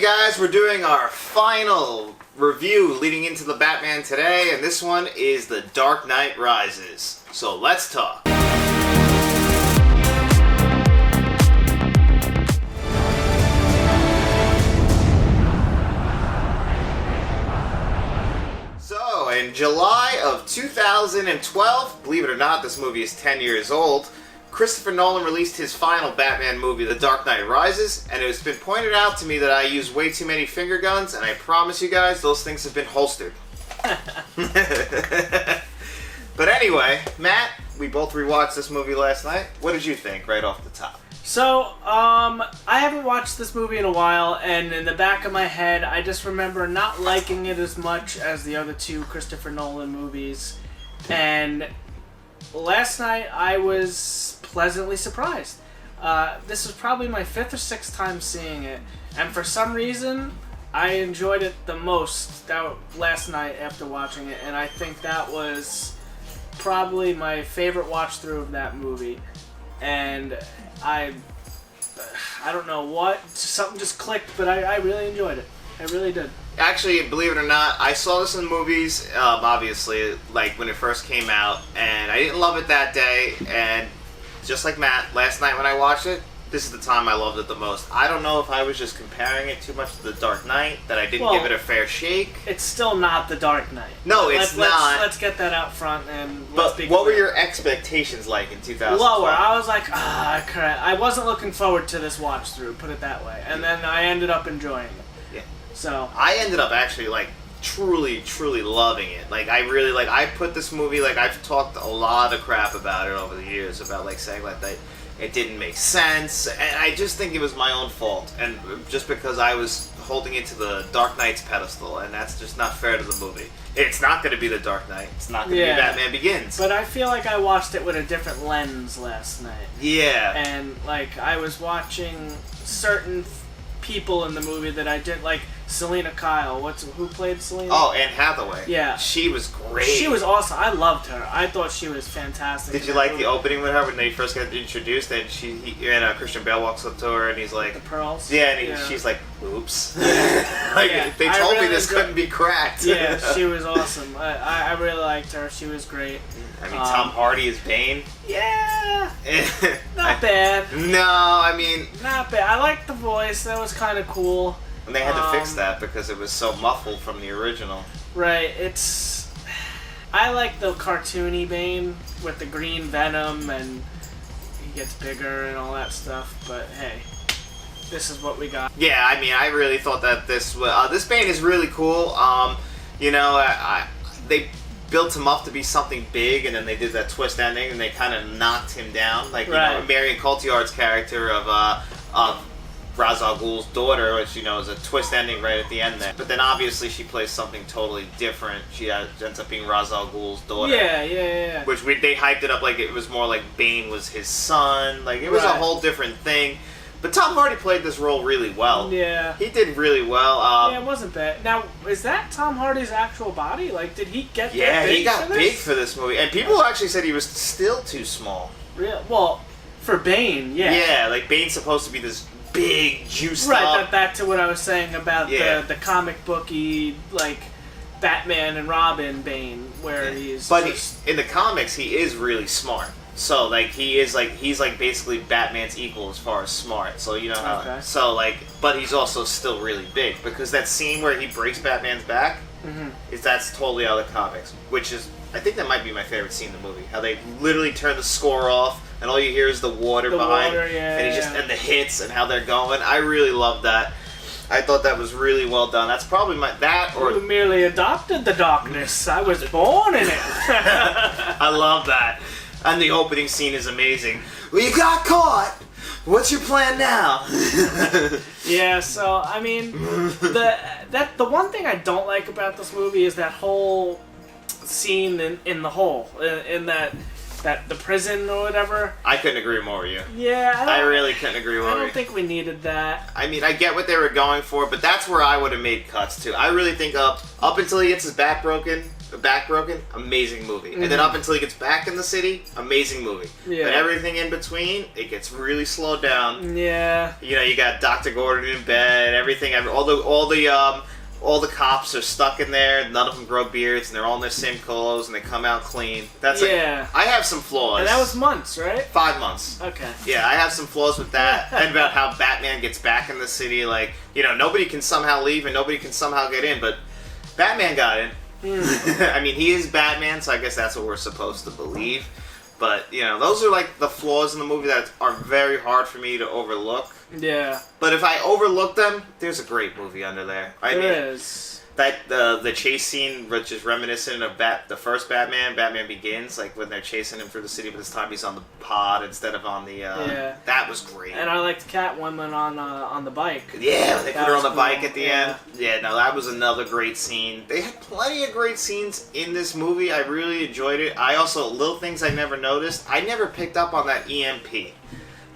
guys, we're doing our final review leading into the Batman today, and this one is The Dark Knight Rises. So let's talk. So, in July of 2012, believe it or not, this movie is 10 years old, Christopher Nolan released his final Batman movie, The Dark Knight Rises, and it has been pointed out to me that I use way too many finger guns, and I promise you guys, those things have been holstered. But anyway, Matt, we both rewatched this movie last night. What did you think right off the top? So, I haven't watched this movie in a while, and in the back of my head, I just remember not liking it as much as the other two Christopher Nolan movies, and last night I was pleasantly surprised. This was probably my 5th or 6th time seeing it, and for some reason I enjoyed it the most last night after watching it, and I think that was probably my favorite watch through of that movie. And I don't know what, something just clicked, but I really enjoyed it. I really did. Actually, believe it or not, I saw this in the movies, obviously, like when it first came out, and I didn't love it that day, and just like Matt, last night when I watched it, this is the time I loved it the most. I don't know if I was just comparing it too much to The Dark Knight, that I didn't give it a fair shake. It's still not The Dark Knight. No, it's not. Let's get that out front, and but what were your expectations like in 2012? Lower. I was like, crap. I wasn't looking forward to this watch through, put it that way. And then I ended up enjoying it. Yeah. So I ended up actually truly loving it. I put this movie, I've talked a lot of crap about it over the years, about saying that it didn't make sense, and I just think it was my own fault, and just because I was holding it to the Dark Knight's pedestal, and that's just not fair to the movie. It's not going to be The Dark Knight. It's not going to be Batman Begins. But I feel like I watched it with a different lens last night. Yeah. And I was watching certain people in the movie that I did, like Selena Kyle. Who played Selena? Oh, Anne Hathaway. Yeah. She was great. She was awesome. I loved her. I thought she was fantastic. Did you like the opening with her when they first got introduced, and Christian Bale walks up to her and he's like... The pearls? Yeah, and she's like, oops. They told me this couldn't be cracked. Yeah, she was awesome. I really liked her. She was great. I mean, Tom Hardy is Bane. Yeah. Not bad. No, I mean... Not bad. I liked the voice. That was kind of cool. And they had to fix that because it was so muffled from the original. Right. I like the cartoony Bane with the green venom and he gets bigger and all that stuff. But hey, this is what we got. Yeah, I mean, I really thought that this Bane is really cool. They built him up to be something big, and then they did that twist ending, and they kind of knocked him down. Marion Cotillard's character of Ra's al Ghul's daughter, which is a twist ending right at the end there. But then obviously she plays something totally different. She ends up being Ra's al Ghul's daughter. Yeah. Which they hyped it up like it was more like Bane was his son. It was a whole different thing. But Tom Hardy played this role really well. Yeah. He did really well. It wasn't bad. Now, is that Tom Hardy's actual body? Did he get that big? Yeah, he got big for this movie. And people actually said he was still too small. Really? Well, for Bane, yeah. Yeah, Bane's supposed to be this big, juiced up. Right, back to what I was saying about the comic booky, Batman and Robin Bane, where he's... But in the comics, he is really smart. So, he's basically Batman's equal as far as smart. So, you know how... Okay. So, but he's also still really big. Because that scene where he breaks Batman's back, that's totally out of the comics. Which is... I think that might be my favorite scene in the movie. How they literally turn the score off, and all you hear is the water behind. And the hits, and how they're going. I really love that. I thought that was really well done. That's probably You merely adopted the darkness. I was born in it. I love that. And the opening scene is amazing. Well, you got caught. What's your plan now? Yeah, so I mean, the one thing I don't like about this movie is that whole scene in the hole, in that the prison or whatever. I couldn't agree more with you. Yeah, I really couldn't agree more with you. I don't think we needed that. I mean, I get what they were going for, but that's where I would have made cuts too. I really think up until he gets his back broken, back broken, amazing movie. And then up until he gets back in the city, amazing movie. Yeah. But everything in between, it gets really slowed down. Yeah. You know, you got Dr. Gordon in bed, everything, all the cops are stuck in there. None of them grow beards, and they're all in their same clothes, and they come out clean. That's I have some flaws. And that was months, right? 5 months. Okay. Yeah, I have some flaws with that, and about how Batman gets back in the city. Like, you know, nobody can somehow leave, and nobody can somehow get in, but Batman got in. I mean, he is Batman, so I guess that's what we're supposed to believe. But, you know, those are like the flaws in the movie that are very hard for me to overlook. Yeah. But if I overlook them, there's a great movie under there. There is. That the chase scene, which is reminiscent of the first Batman Begins, like when they're chasing him through the city, but this time he's on the pod instead of on the. That was great. And I liked Catwoman on the bike. Yeah, they put her on the bike at the end. Yeah, no, that was another great scene. They had plenty of great scenes in this movie. I really enjoyed it. I also little things I never noticed. I never picked up on that EMP.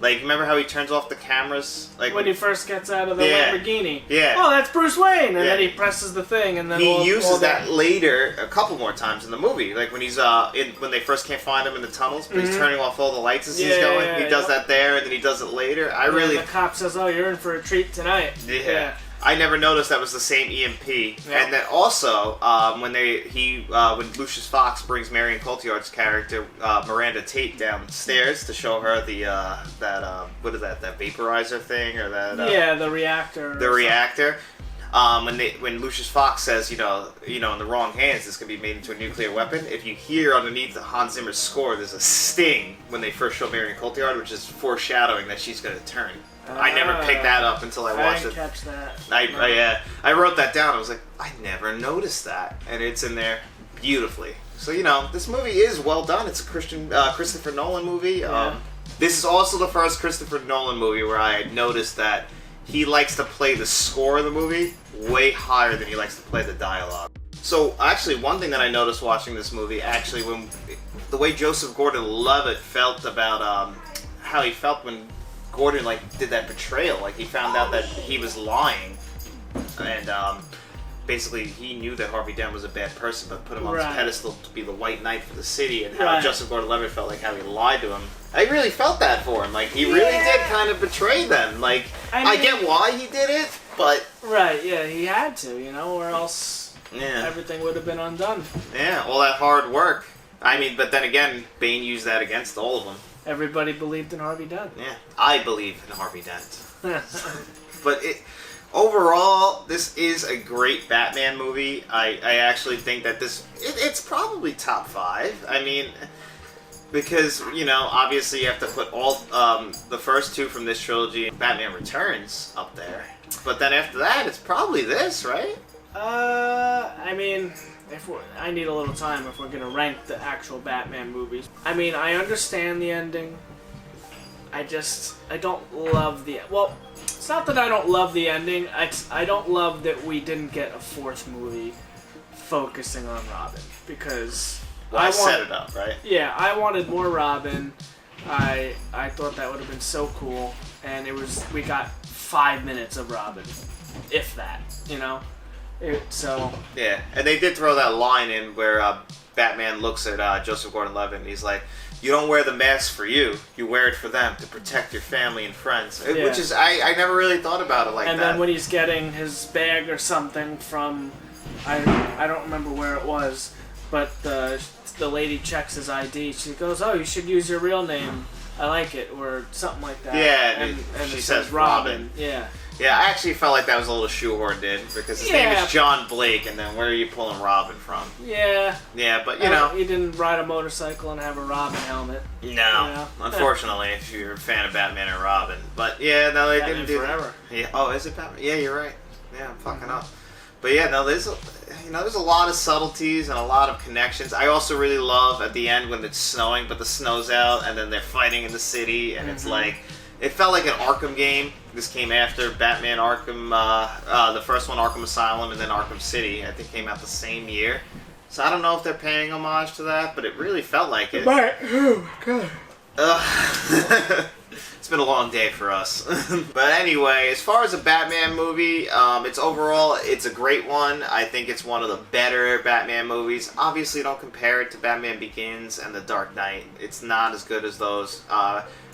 Like, remember how he turns off the cameras? Like when he first gets out of the Lamborghini. Yeah. Oh, that's Bruce Wayne! And then he presses the thing, and then he uses that later a couple more times in the movie. Like when he's when they first can't find him in the tunnels, but he's turning off all the lights as he's going. He does that there, and then he does it later. The cop says, "Oh, you're in for a treat tonight." Yeah. I never noticed that was the same EMP. Yep. And then also, when Lucius Fox brings Marion Cotillard's character, Miranda Tate, downstairs to show her what is that vaporizer thing or that? The reactor. The reactor. When Lucius Fox says, you know, in the wrong hands, this could be made into a nuclear weapon. If you hear underneath the Hans Zimmer score, there's a sting when they first show Marion Cotillard, which is foreshadowing that she's going to turn. I never picked that up until I watched it. I didn't catch that. I wrote that down. I was like, I never noticed that, and it's in there beautifully. So you know, this movie is well done. It's a Christopher Nolan movie. Yeah. This is also the first Christopher Nolan movie where I had noticed that he likes to play the score of the movie way higher than he likes to play the dialogue. So actually, one thing that I noticed watching this movie, when the way Joseph Gordon-Levitt felt about how he felt when Gordon did that betrayal, he found out that he was lying, and basically he knew that Harvey Dent was a bad person, but put him on this pedestal to be the white knight for the city, and how Joseph Gordon-Levitt felt how he lied to him. I really felt that for him. He really did kind of betray them. I get why he did it, but he had to, or else everything would have been undone. Yeah, all that hard work. I mean, but then again, Bane used that against all of them. Everybody believed in Harvey Dent. Yeah, I believe in Harvey Dent. But overall, this is a great Batman movie. I actually think that it's probably top 5. I mean, because, obviously you have to put all the first 2 from this trilogy, Batman Returns, up there. But then after that, it's probably this, right? I mean, I need a little time if we're gonna rank the actual Batman movies. I mean, I understand the ending. I don't love it's not that I don't love the ending. I don't love that we didn't get a 4th movie focusing on Robin, because I set it up, right? Yeah, I wanted more Robin. I thought that would have been so cool, and we got 5 minutes of Robin, if that, Yeah, and they did throw that line in where Batman looks at Joseph Gordon-Levitt and he's like, "You don't wear the mask for you wear it for them, to protect your family and friends." Which is, I never really thought about it that. And then when he's getting his bag or something from, I don't remember where it was, but the lady checks his ID. She goes, "Oh, you should use your real name. I like it," or something like that. Yeah, and she says Robin. Yeah. Yeah, I actually felt like that was a little shoehorned in, because his name is John Blake, and then where are you pulling Robin from? Yeah. Yeah, but he didn't ride a motorcycle and have a Robin helmet. No, unfortunately, if you're a fan of Batman and Robin. But yeah, no, they didn't do Forever. Yeah. Oh, is it Batman? Yeah, you're right. Yeah, I'm fucking up. But yeah, no, there's a lot of subtleties and a lot of connections. I also really love at the end when it's snowing, but the snow's out, and then they're fighting in the city, and it's it felt like an Arkham game. This came after Batman Arkham, the first one, Arkham Asylum, and then Arkham City. I think came out the same year. So I don't know if they're paying homage to that, but it really felt like it. Oh my god. It's been a long day for us. But anyway, as far as a Batman movie, it's a great one. I think it's one of the better Batman movies. Obviously, don't compare it to Batman Begins and The Dark Knight. It's not as good as those.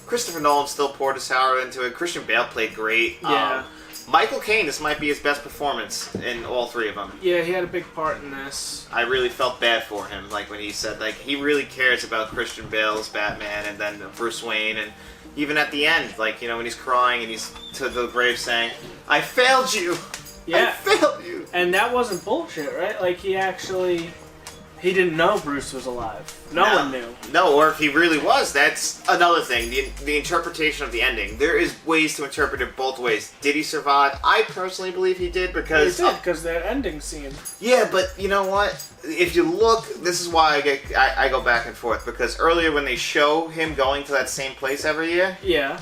Christopher Nolan still poured his heart into it. Christian Bale played great. Yeah. Michael Caine, this might be his best performance in all three of them. Yeah, he had a big part in this. I really felt bad for him, like when he said, like, he really cares about Christian Bale's Batman and then Bruce Wayne, and even at the end, like, you know, when he's crying and he's to the grave saying, "I failed you! Yeah. I failed you!" And that wasn't bullshit, right? Like, he didn't know Bruce was alive. No one knew. No, or if he really was, that's another thing. The interpretation of the ending. There is ways to interpret it both ways. Did he survive? I personally believe he did because... He did, because that ending scene. Yeah, but you know what? If you look, this is why I go back and forth, because earlier when they show him going to that same place every year... Yeah.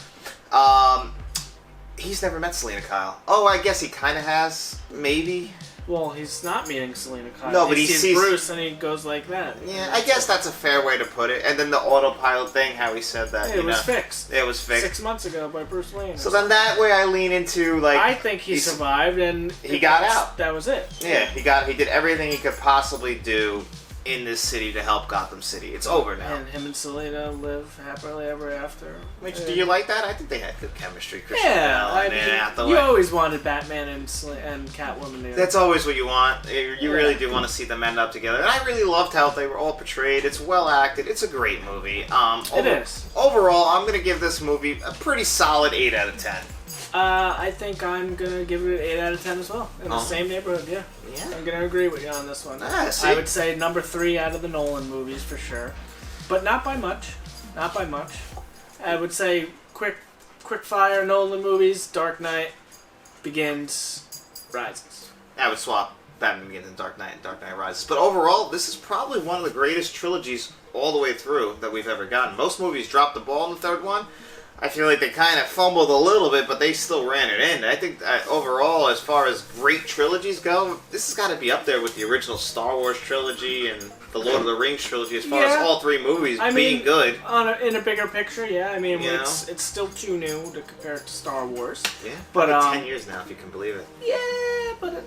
He's never met Selena Kyle. Oh, I guess he kind of has, maybe... Well, he's not meeting Selena Kyle. No, but he sees Bruce and he goes like that. Yeah, I guess that's a fair way to put it. And then the autopilot thing, how he said that. Yeah, it was fixed. It was fixed 6 months ago by Bruce Wayne. So then that way I lean into, like... I think he survived and... He got out. That was it. Yeah, he did everything he could possibly do in this city to help Gotham City. It's over now. And him and Selena live happily ever after. Which, do you like that? I think they had good chemistry. Christian Yeah, Bale and you always wanted Batman and Catwoman together. That's always what you want. You really do want to see them end up together. And I really loved how they were all portrayed. It's well acted. It's a great movie. It is. Overall, I'm going to give this movie a pretty solid 8 out of 10. I think I'm going to give it an 8 out of 10 as well. In the same neighborhood, yeah. Yeah. I'm going to agree with you on this one. See? I would say number 3 out of the Nolan movies for sure. But not by much. Not by much. I would say quick fire Nolan movies, Dark Knight, Begins, Rises. I would swap Batman Begins and Dark Knight Rises. But overall, this is probably one of the greatest trilogies all the way through that we've ever gotten. Most movies dropped the ball in the third one. I feel like they kind of fumbled a little bit, but they still ran it in. I think overall, as far as great trilogies go, this has got to be up there with the original Star Wars trilogy and the Lord of the Rings trilogy, as far as all three movies being good. In a bigger picture, yeah. I mean, it's still too new to compare it to Star Wars. Yeah, but 10 years now, if you can believe it. Yeah, but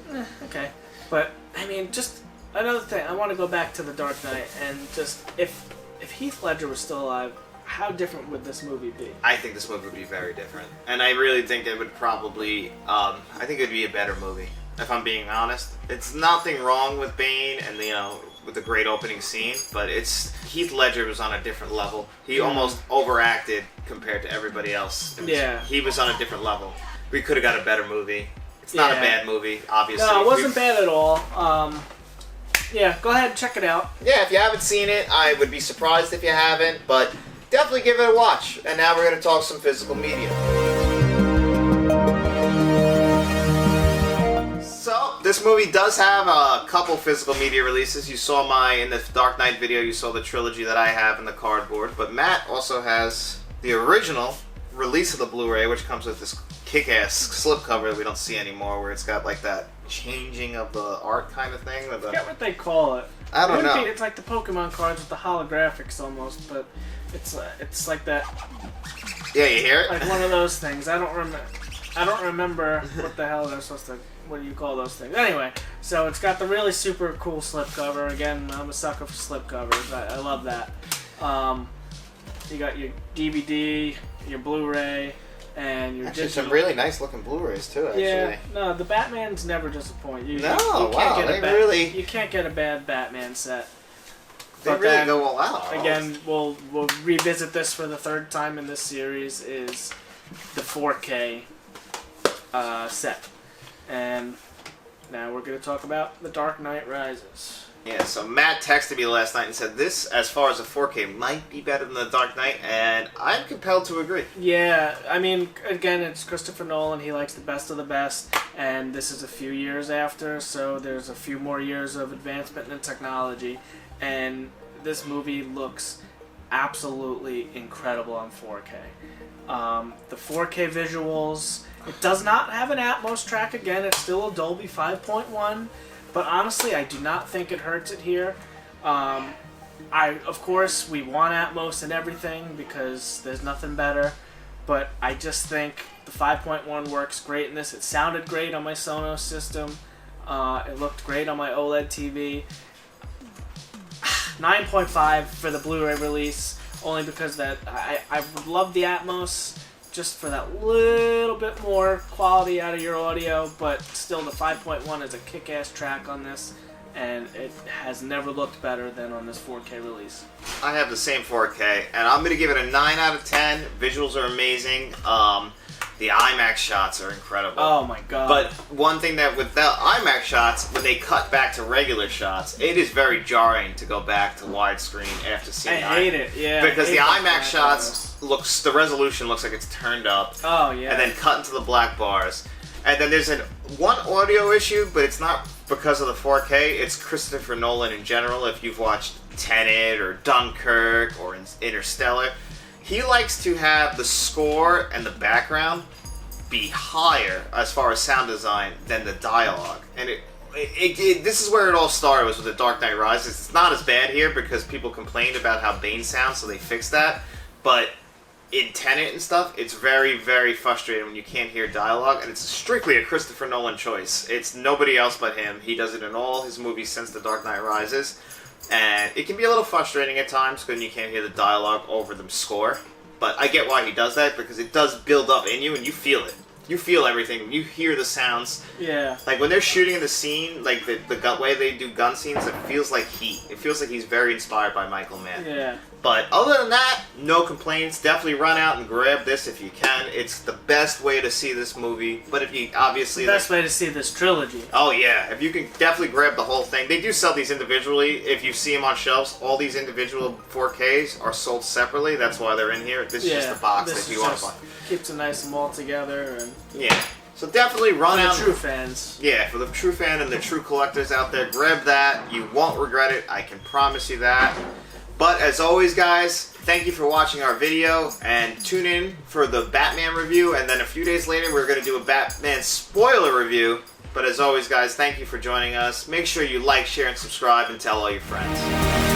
okay. But I mean, just another thing. I want to go back to the Dark Knight and just if Heath Ledger was still alive, how different would this movie be? I think this movie would be very different. And I really think it would probably, I think it would be a better movie, if I'm being honest. It's nothing wrong with Bane and, with the great opening scene, but Heath Ledger was on a different level. He almost overacted compared to everybody else. He was on a different level. We could have got a better movie. It's not a bad movie, obviously. No, it wasn't bad at all. Yeah, go ahead and check it out. Yeah, if you haven't seen it, I would be surprised if you haven't, but... definitely give it a watch. And now we're going to talk some physical media. So, this movie does have a couple physical media releases. You saw in the Dark Knight video, you saw the trilogy that I have in the cardboard. But Matt also has the original release of the Blu-ray, which comes with this kick-ass slipcover that we don't see anymore, where it's got like that changing of the art kind of thing. I forget what they call it. I don't know. It's like the Pokemon cards with the holographics almost, but it's like that. Yeah, you hear it? Like one of those things. I don't remember what the hell they're supposed to. What do you call those things? Anyway, so it's got the really super cool slipcover. Again, I'm a sucker for slipcovers. I love that. You got your DVD, your Blu-ray, and your digital. Some really nice looking Blu-rays too. Actually. Yeah, no, the Batmans never disappoint. You can't get a bad Batman set. They really go all out. Again, we'll revisit this for the third time in this series. Is the 4K set, and now we're going to talk about The Dark Knight Rises. Yeah, so Matt texted me last night and said this, as far as a 4K, might be better than The Dark Knight, and I'm compelled to agree. Yeah, I mean, again, it's Christopher Nolan. He likes the best of the best, and this is a few years after, so there's a few more years of advancement in technology, and this movie looks absolutely incredible on 4K. The 4K visuals, it does not have an Atmos track again. It's still a Dolby 5.1. But honestly, I do not think it hurts it here. Of course, we want Atmos and everything because there's nothing better. but I just think the 5.1 works great in this. It sounded great on my Sonos system. It looked great on my OLED TV. 9.5 for the Blu-ray release, only because that I would love the Atmos just for that little bit more quality out of your audio, but still the 5.1 is a kick-ass track on this, and it has never looked better than on this 4K release. I have the same 4K, and I'm going to give it a 9 out of 10. Visuals are amazing. The IMAX shots are incredible. Oh my god. But one thing that with the IMAX shots, when they cut back to regular shots, it is very jarring to go back to widescreen after seeing I hate it, yeah. Because the IMAX shots the resolution looks like it's turned up. Oh yeah. And then cut into the black bars. And then there's one audio issue, but it's not because of the 4K, it's Christopher Nolan in general. If you've watched Tenet or Dunkirk or Interstellar, he likes to have the score and the background be higher as far as sound design than the dialogue. And this is where it all started, was with The Dark Knight Rises. It's not as bad here because people complained about how Bane sounds, so they fixed that. But in Tenet and stuff, it's very, very frustrating when you can't hear dialogue, and it's strictly a Christopher Nolan choice. It's nobody else but him. He does it in all his movies since The Dark Knight Rises. And it can be a little frustrating at times when you can't hear the dialogue over the score. But I get why he does that, because it does build up in you and you feel it. You feel everything. You hear the sounds. Yeah. Like when they're shooting in the scene, like the way they do gun scenes, it feels like heat. It feels like he's very inspired by Michael Mann. Yeah. But other than that, no complaints. Definitely run out and grab this if you can. It's the best way to see this movie. But if you obviously... The best way to see this trilogy. Oh yeah, if you can definitely grab the whole thing. They do sell these individually. If you see them on shelves, all these individual 4Ks are sold separately. That's why they're in here. This is just the box that you want to buy. Keeps it nice and all together. And yeah. So definitely run out. For the true fans. Yeah, for the true fan and the true collectors out there, grab that. You won't regret it. I can promise you that. But as always, guys, thank you for watching our video, and tune in for the Batman review, and then a few days later we're going to do a Batman spoiler review. But as always, guys, thank you for joining us. Make sure you like, share, and subscribe, and tell all your friends.